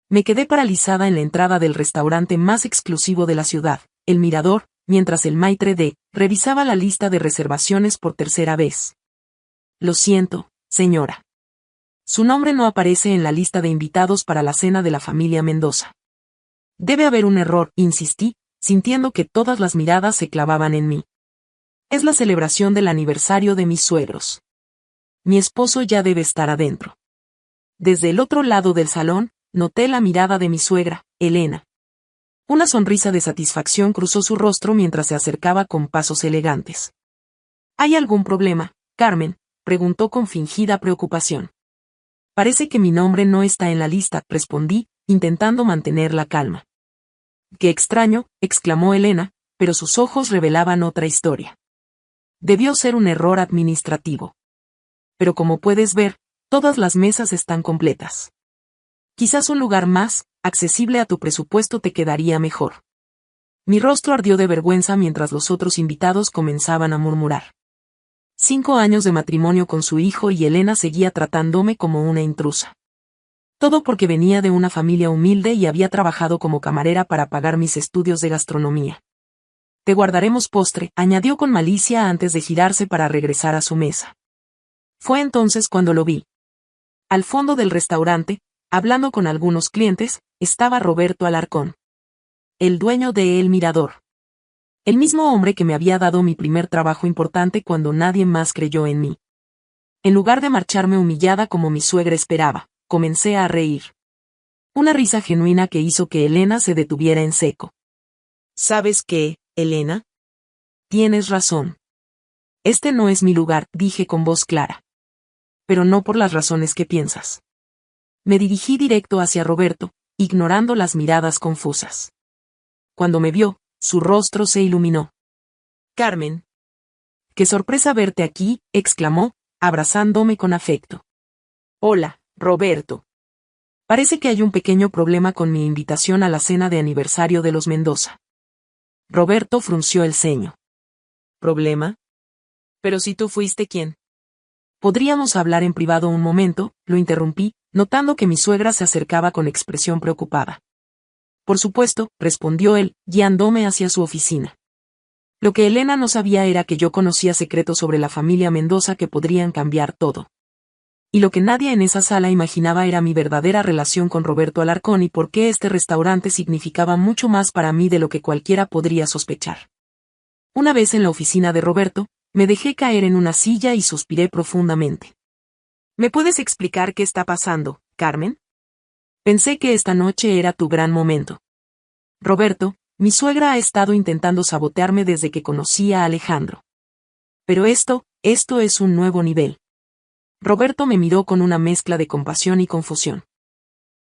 Me quedé paralizada en la entrada del restaurante más exclusivo de la ciudad, El Mirador, mientras el maitre d' revisaba la lista de reservaciones por tercera vez. Lo siento, señora. Su nombre no aparece en la lista de invitados para la cena de la familia Mendoza. Debe haber un error, insistí, sintiendo que todas las miradas se clavaban en mí. Es la celebración del aniversario de mis suegros. Mi esposo ya debe estar adentro. Desde el otro lado del salón, noté la mirada de mi suegra, Elena. Una sonrisa de satisfacción cruzó su rostro mientras se acercaba con pasos elegantes. ¿Hay algún problema, Carmen?, preguntó con fingida preocupación. Parece que mi nombre no está en la lista, respondí, intentando mantener la calma. Qué extraño, exclamó Elena, pero sus ojos revelaban otra historia. Debió ser un error administrativo. Pero como puedes ver, todas las mesas están completas. Quizás un lugar más, accesible a tu presupuesto te quedaría mejor. Mi rostro ardió de vergüenza mientras los otros invitados comenzaban a murmurar. 5 años de matrimonio con su hijo y Elena seguía tratándome como una intrusa. Todo porque venía de una familia humilde y había trabajado como camarera para pagar mis estudios de gastronomía. Te guardaremos postre, añadió con malicia antes de girarse para regresar a su mesa. Fue entonces cuando lo vi. Al fondo del restaurante, hablando con algunos clientes, estaba Roberto Alarcón. El dueño de El Mirador. El mismo hombre que me había dado mi primer trabajo importante cuando nadie más creyó en mí. En lugar de marcharme humillada como mi suegra esperaba, comencé a reír. Una risa genuina que hizo que Elena se detuviera en seco. ¿Sabes qué, Elena? Tienes razón. Este no es mi lugar, dije con voz clara. Pero no por las razones que piensas. Me dirigí directo hacia Roberto, ignorando las miradas confusas. Cuando me vio, su rostro se iluminó. Carmen. ¡Qué sorpresa verte aquí!, exclamó, abrazándome con afecto. Hola, Roberto. Parece que hay un pequeño problema con mi invitación a la cena de aniversario de los Mendoza. Roberto frunció el ceño. ¿Problema? Pero si tú fuiste quien. ¿Podríamos hablar en privado un momento?, lo interrumpí, notando que mi suegra se acercaba con expresión preocupada. Por supuesto, respondió él, guiándome hacia su oficina. Lo que Elena no sabía era que yo conocía secretos sobre la familia Mendoza que podrían cambiar todo. Y lo que nadie en esa sala imaginaba era mi verdadera relación con Roberto Alarcón y por qué este restaurante significaba mucho más para mí de lo que cualquiera podría sospechar. Una vez en la oficina de Roberto, me dejé caer en una silla y suspiré profundamente. ¿Me puedes explicar qué está pasando, Carmen? Pensé que esta noche era tu gran momento. Roberto, mi suegra ha estado intentando sabotearme desde que conocí a Alejandro. Pero esto es un nuevo nivel. Roberto me miró con una mezcla de compasión y confusión.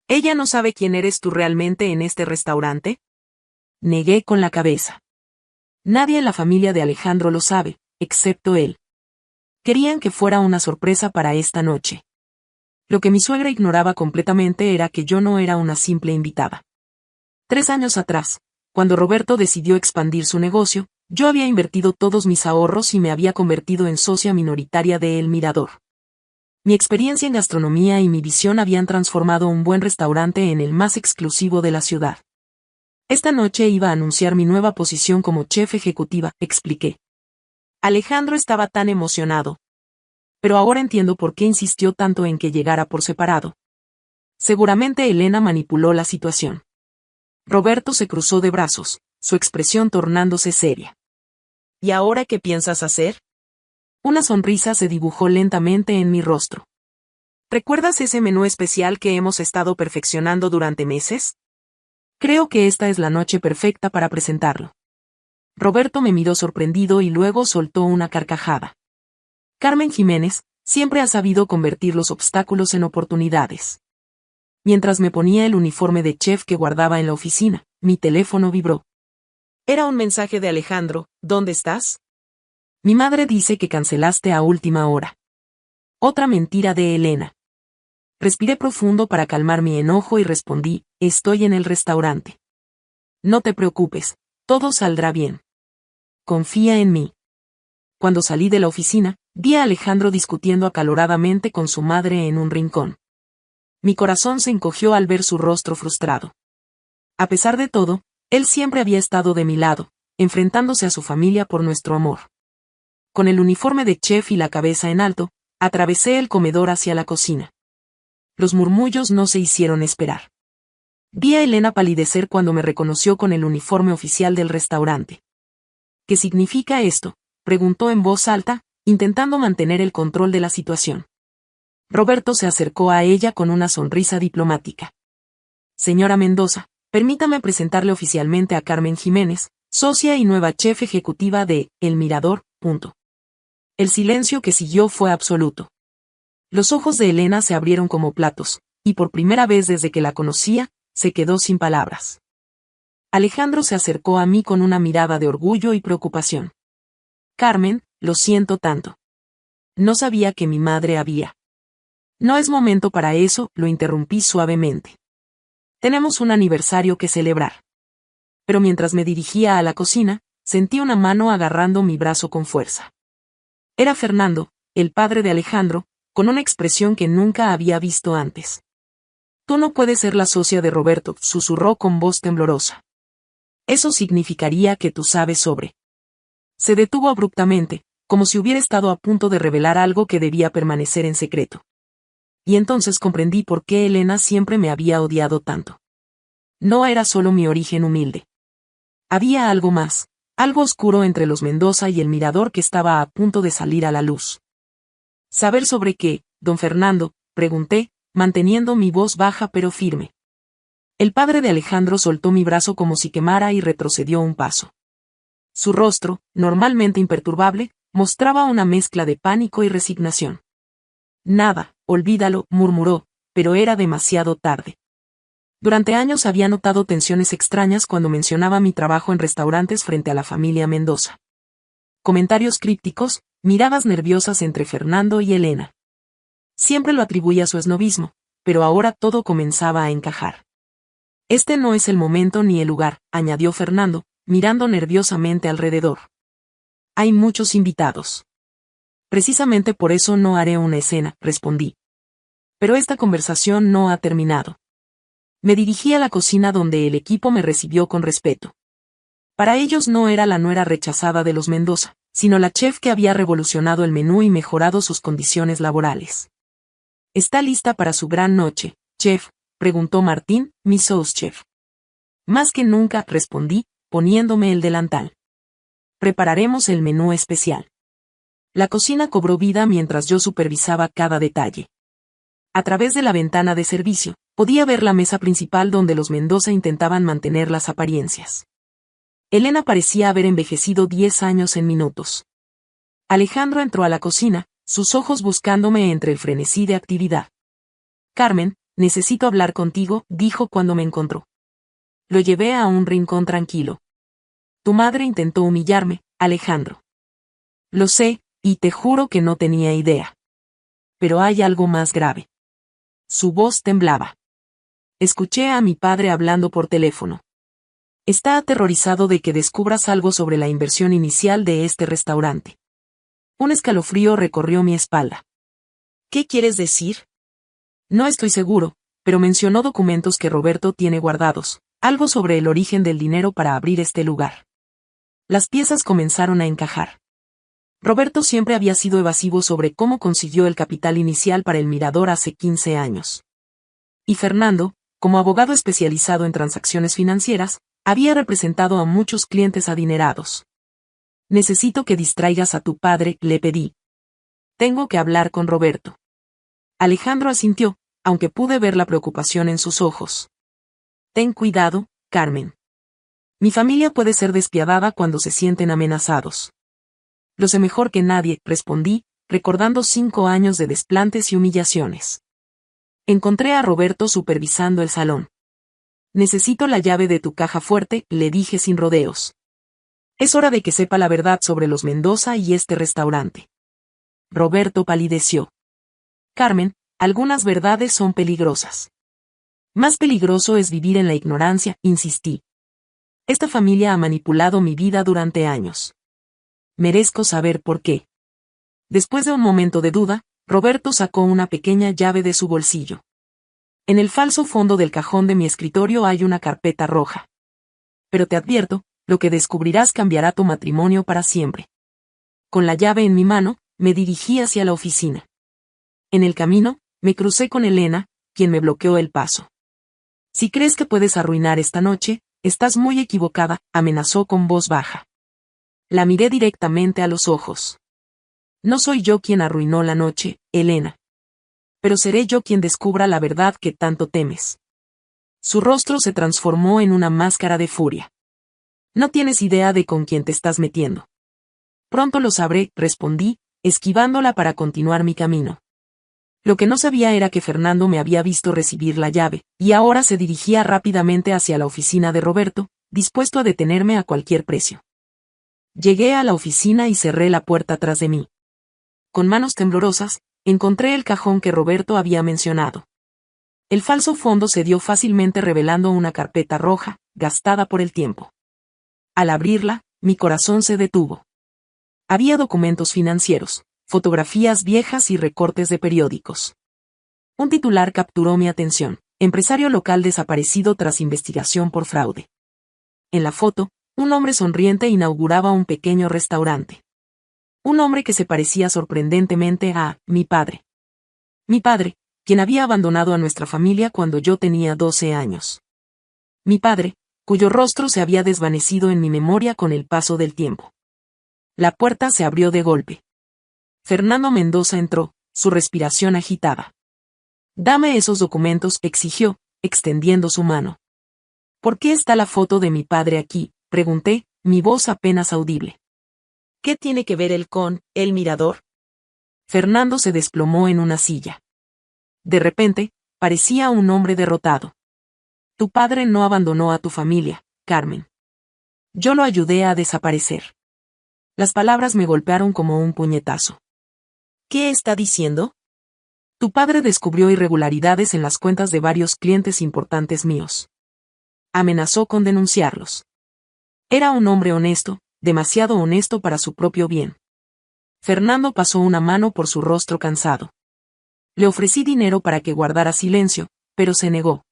¿Ella no sabe quién eres tú realmente en este restaurante? Negué con la cabeza. Nadie en la familia de Alejandro lo sabe, excepto él. Querían que fuera una sorpresa para esta noche. Lo que mi suegra ignoraba completamente era que yo no era una simple invitada. 3 años atrás, cuando Roberto decidió expandir su negocio, yo había invertido todos mis ahorros y me había convertido en socia minoritaria de El Mirador. Mi experiencia en gastronomía y mi visión habían transformado un buen restaurante en el más exclusivo de la ciudad. Esta noche iba a anunciar mi nueva posición como chef ejecutiva, expliqué. Alejandro estaba tan emocionado. Pero ahora entiendo por qué insistió tanto en que llegara por separado. Seguramente Elena manipuló la situación. Roberto se cruzó de brazos, su expresión tornándose seria. ¿Y ahora qué piensas hacer? Una sonrisa se dibujó lentamente en mi rostro. ¿Recuerdas ese menú especial que hemos estado perfeccionando durante meses? Creo que esta es la noche perfecta para presentarlo. Roberto me miró sorprendido y luego soltó una carcajada. Carmen Jiménez siempre ha sabido convertir los obstáculos en oportunidades. Mientras me ponía el uniforme de chef que guardaba en la oficina, mi teléfono vibró. Era un mensaje de Alejandro. ¿Dónde estás? Mi madre dice que cancelaste a última hora. Otra mentira de Elena. Respiré profundo para calmar mi enojo y respondí, estoy en el restaurante. No te preocupes, todo saldrá bien. Confía en mí. Cuando salí de la oficina, vi a Alejandro discutiendo acaloradamente con su madre en un rincón. Mi corazón se encogió al ver su rostro frustrado. A pesar de todo, él siempre había estado de mi lado, enfrentándose a su familia por nuestro amor. Con el uniforme de chef y la cabeza en alto, atravesé el comedor hacia la cocina. Los murmullos no se hicieron esperar. Vi a Elena palidecer cuando me reconoció con el uniforme oficial del restaurante. ¿Qué significa esto?, preguntó en voz alta, intentando mantener el control de la situación. Roberto se acercó a ella con una sonrisa diplomática. Señora Mendoza, permítame presentarle oficialmente a Carmen Jiménez, socia y nueva chef ejecutiva de El Mirador. El silencio que siguió fue absoluto. Los ojos de Elena se abrieron como platos, y por primera vez desde que la conocía, se quedó sin palabras. Alejandro se acercó a mí con una mirada de orgullo y preocupación. Carmen, lo siento tanto. No sabía que mi madre había. No es momento para eso, lo interrumpí suavemente. Tenemos un aniversario que celebrar. Pero mientras me dirigía a la cocina, sentí una mano agarrando mi brazo con fuerza. Era Fernando, el padre de Alejandro, con una expresión que nunca había visto antes. Tú no puedes ser la socia de Roberto, susurró con voz temblorosa. Eso significaría que tú sabes sobre. Se detuvo abruptamente, como si hubiera estado a punto de revelar algo que debía permanecer en secreto. Y entonces comprendí por qué Elena siempre me había odiado tanto. No era solo mi origen humilde. Había algo más, algo oscuro entre los Mendoza y el Mirador que estaba a punto de salir a la luz. ¿Saber sobre qué, don Fernando?, pregunté, manteniendo mi voz baja pero firme. El padre de Alejandro soltó mi brazo como si quemara y retrocedió un paso. Su rostro, normalmente imperturbable, mostraba una mezcla de pánico y resignación. Nada, olvídalo, murmuró, pero era demasiado tarde. Durante años había notado tensiones extrañas cuando mencionaba mi trabajo en restaurantes frente a la familia Mendoza. Comentarios crípticos, miradas nerviosas entre Fernando y Elena. Siempre lo atribuía a su esnobismo, pero ahora todo comenzaba a encajar. Este no es el momento ni el lugar, añadió Fernando, mirando nerviosamente alrededor. Hay muchos invitados. Precisamente por eso no haré una escena, respondí. Pero esta conversación no ha terminado. Me dirigí a la cocina donde el equipo me recibió con respeto. Para ellos no era la nuera rechazada de los Mendoza, sino la chef que había revolucionado el menú y mejorado sus condiciones laborales. ¿Está lista para su gran noche, chef?, preguntó Martín, mi sous-chef. Más que nunca, respondí, poniéndome el delantal. Prepararemos el menú especial. La cocina cobró vida mientras yo supervisaba cada detalle. A través de la ventana de servicio, podía ver la mesa principal donde los Mendoza intentaban mantener las apariencias. Elena parecía haber envejecido 10 años en minutos. Alejandro entró a la cocina, sus ojos buscándome entre el frenesí de actividad. Carmen, necesito hablar contigo, dijo cuando me encontró. Lo llevé a un rincón tranquilo. Tu madre intentó humillarme, Alejandro. Lo sé, y te juro que no tenía idea. Pero hay algo más grave. Su voz temblaba. Escuché a mi padre hablando por teléfono. Está aterrorizado de que descubras algo sobre la inversión inicial de este restaurante. Un escalofrío recorrió mi espalda. ¿Qué quieres decir? No estoy seguro, pero mencionó documentos que Roberto tiene guardados, algo sobre el origen del dinero para abrir este lugar. Las piezas comenzaron a encajar. Roberto siempre había sido evasivo sobre cómo consiguió el capital inicial para el Mirador hace 15 años. Y Fernando, como abogado especializado en transacciones financieras, había representado a muchos clientes adinerados. Necesito que distraigas a tu padre, le pedí. Tengo que hablar con Roberto. Alejandro asintió, aunque pude ver la preocupación en sus ojos. Ten cuidado, Carmen. Mi familia puede ser despiadada cuando se sienten amenazados. Lo sé mejor que nadie, respondí, recordando 5 años de desplantes y humillaciones. Encontré a Roberto supervisando el salón. Necesito la llave de tu caja fuerte, le dije sin rodeos. Es hora de que sepa la verdad sobre los Mendoza y este restaurante. Roberto palideció. Carmen, algunas verdades son peligrosas. Más peligroso es vivir en la ignorancia, insistí. Esta familia ha manipulado mi vida durante años. Merezco saber por qué. Después de un momento de duda, Roberto sacó una pequeña llave de su bolsillo. En el falso fondo del cajón de mi escritorio hay una carpeta roja. Pero te advierto, lo que descubrirás cambiará tu matrimonio para siempre. Con la llave en mi mano, me dirigí hacia la oficina. En el camino, me crucé con Elena, quien me bloqueó el paso. Si crees que puedes arruinar esta noche, estás muy equivocada, amenazó con voz baja. La miré directamente a los ojos. No soy yo quien arruinó la noche, Elena. Pero seré yo quien descubra la verdad que tanto temes. Su rostro se transformó en una máscara de furia. No tienes idea de con quién te estás metiendo. Pronto lo sabré, respondí, esquivándola para continuar mi camino. Lo que no sabía era que Fernando me había visto recibir la llave, y ahora se dirigía rápidamente hacia la oficina de Roberto, dispuesto a detenerme a cualquier precio. Llegué a la oficina y cerré la puerta tras de mí. Con manos temblorosas, encontré el cajón que Roberto había mencionado. El falso fondo se dio fácilmente revelando una carpeta roja, gastada por el tiempo. Al abrirla, mi corazón se detuvo. Había documentos financieros, fotografías viejas y recortes de periódicos. Un titular capturó mi atención: empresario local desaparecido tras investigación por fraude. En la foto, un hombre sonriente inauguraba un pequeño restaurante. Un hombre que se parecía sorprendentemente a mi padre. Mi padre, quien había abandonado a nuestra familia cuando yo tenía 12 años. Mi padre, cuyo rostro se había desvanecido en mi memoria con el paso del tiempo. La puerta se abrió de golpe. Fernando Mendoza entró, su respiración agitada. «Dame esos documentos», exigió, extendiendo su mano. «¿Por qué está la foto de mi padre aquí?», pregunté, mi voz apenas audible. «¿Qué tiene que ver él con el mirador?». Fernando se desplomó en una silla. De repente, parecía un hombre derrotado. «Tu padre no abandonó a tu familia, Carmen. Yo lo ayudé a desaparecer». Las palabras me golpearon como un puñetazo. «¿Qué está diciendo?». «Tu padre descubrió irregularidades en las cuentas de varios clientes importantes míos. Amenazó con denunciarlos. Era un hombre honesto, demasiado honesto para su propio bien». Fernando pasó una mano por su rostro cansado. Le ofrecí dinero para que guardara silencio, pero se negó.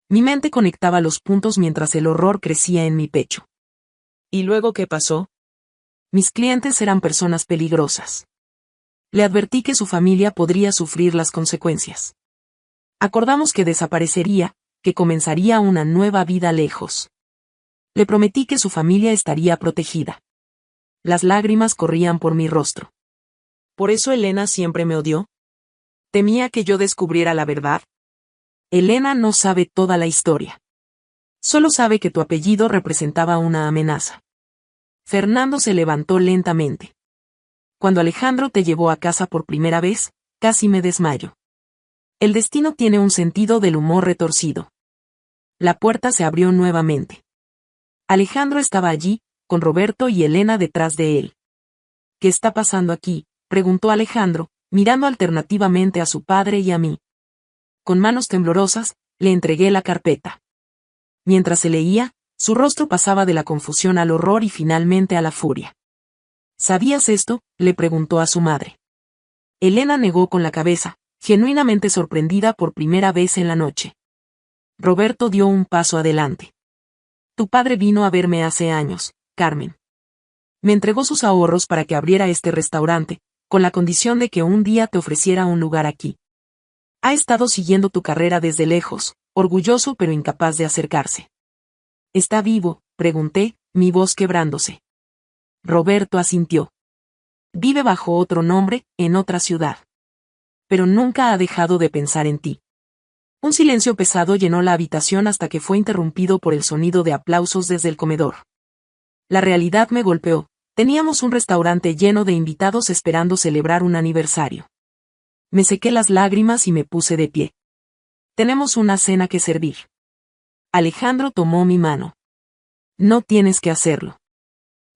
Mi mente conectaba los puntos mientras el horror crecía en mi pecho. ¿Y luego qué pasó? Mis clientes eran personas peligrosas. Le advertí que su familia podría sufrir las consecuencias. Acordamos que desaparecería, que comenzaría una nueva vida lejos. Le prometí que su familia estaría protegida. Las lágrimas corrían por mi rostro. ¿Por eso Elena siempre me odió? ¿Temía que yo descubriera la verdad? Elena no sabe toda la historia. Solo sabe que tu apellido representaba una amenaza. Fernando se levantó lentamente. Cuando Alejandro te llevó a casa por primera vez, casi me desmayo. El destino tiene un sentido del humor retorcido. La puerta se abrió nuevamente. Alejandro estaba allí, con Roberto y Elena detrás de él. ¿Qué está pasando aquí?, preguntó Alejandro, mirando alternativamente a su padre y a mí. Con manos temblorosas, le entregué la carpeta. Mientras se leía, su rostro pasaba de la confusión al horror y finalmente a la furia. ¿Sabías esto?, le preguntó a su madre. Elena negó con la cabeza, genuinamente sorprendida por primera vez en la noche. Roberto dio un paso adelante. Tu padre vino a verme hace años, Carmen. Me entregó sus ahorros para que abriera este restaurante, con la condición de que un día te ofreciera un lugar aquí. Ha estado siguiendo tu carrera desde lejos, orgulloso pero incapaz de acercarse. ¿Está vivo?, pregunté, mi voz quebrándose. Roberto asintió. Vive bajo otro nombre, en otra ciudad. Pero nunca ha dejado de pensar en ti. Un silencio pesado llenó la habitación hasta que fue interrumpido por el sonido de aplausos desde el comedor. La realidad me golpeó. Teníamos un restaurante lleno de invitados esperando celebrar un aniversario. Me sequé las lágrimas y me puse de pie. Tenemos una cena que servir. Alejandro tomó mi mano. No tienes que hacerlo.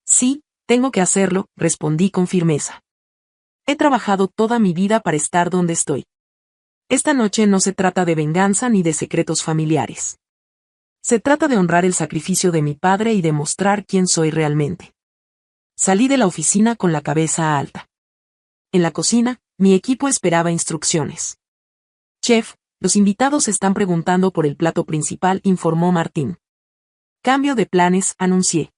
Sí, tengo que hacerlo, respondí con firmeza. He trabajado toda mi vida para estar donde estoy. Esta noche no se trata de venganza ni de secretos familiares. Se trata de honrar el sacrificio de mi padre y demostrar quién soy realmente. Salí de la oficina con la cabeza alta. En la cocina, mi equipo esperaba instrucciones. Chef, Los invitados están preguntando por el plato principal, informó Martín. Cambio de planes, anuncié.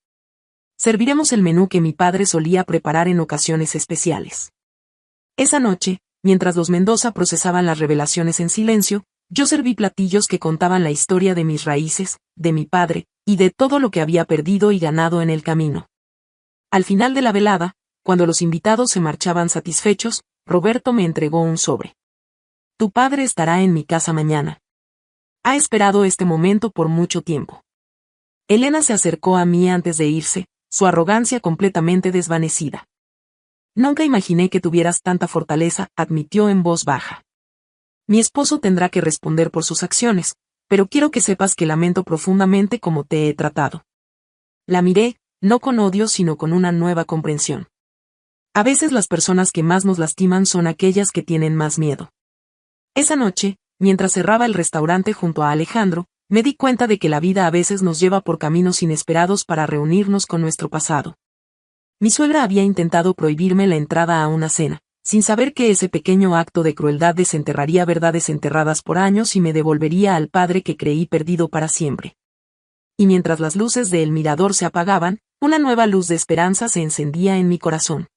Serviremos el menú que mi padre solía preparar en ocasiones especiales. Esa noche, mientras los Mendoza procesaban las revelaciones en silencio, yo serví platillos que contaban la historia de mis raíces, de mi padre, y de todo lo que había perdido y ganado en el camino. Al final de la velada, cuando los invitados se marchaban satisfechos, Roberto me entregó un sobre. Tu padre estará en mi casa mañana. Ha esperado este momento por mucho tiempo. Elena se acercó a mí antes de irse, su arrogancia completamente desvanecida. Nunca imaginé que tuvieras tanta fortaleza, admitió en voz baja. Mi esposo tendrá que responder por sus acciones, pero quiero que sepas que lamento profundamente cómo te he tratado. La miré, no con odio sino con una nueva comprensión. A veces las personas que más nos lastiman son aquellas que tienen más miedo. Esa noche, mientras cerraba el restaurante junto a Alejandro, me di cuenta de que la vida a veces nos lleva por caminos inesperados para reunirnos con nuestro pasado. Mi suegra había intentado prohibirme la entrada a una cena, sin saber que ese pequeño acto de crueldad desenterraría verdades enterradas por años y me devolvería al padre que creí perdido para siempre. Y mientras las luces del mirador se apagaban, una nueva luz de esperanza se encendía en mi corazón.